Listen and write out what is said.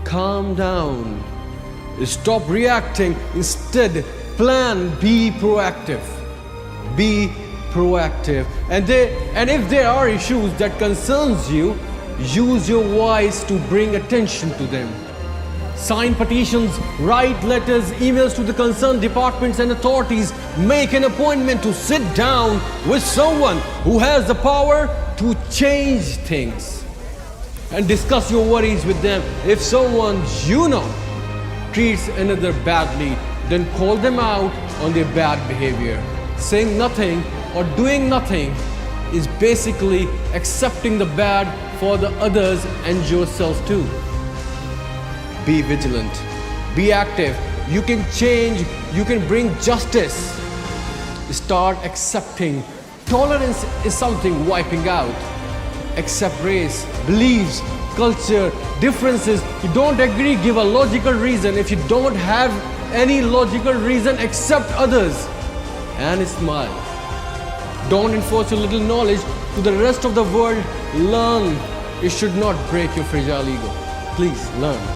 Calm down. Stop reacting. Instead, plan. Be proactive. Be proactive. And if there are issues that concerns you, use your voice to bring attention to them. Sign petitions, write letters, emails to the concerned departments and authorities. Make an appointment to sit down with someone who has the power to change things and discuss your worries with them. If someone you know treats another badly, then call them out on their bad behavior. Saying nothing or doing nothing is basically accepting the bad for the others and yourself too. Be vigilant. Be active. You can change. You can bring justice. Start accepting. Tolerance is something wiping out. Accept race, beliefs, culture, differences. You don't agree, give a logical reason. If you don't have any logical reason, accept others and smile. Don't enforce your little knowledge to the rest of the world. Learn. It should not break your fragile ego. Please learn.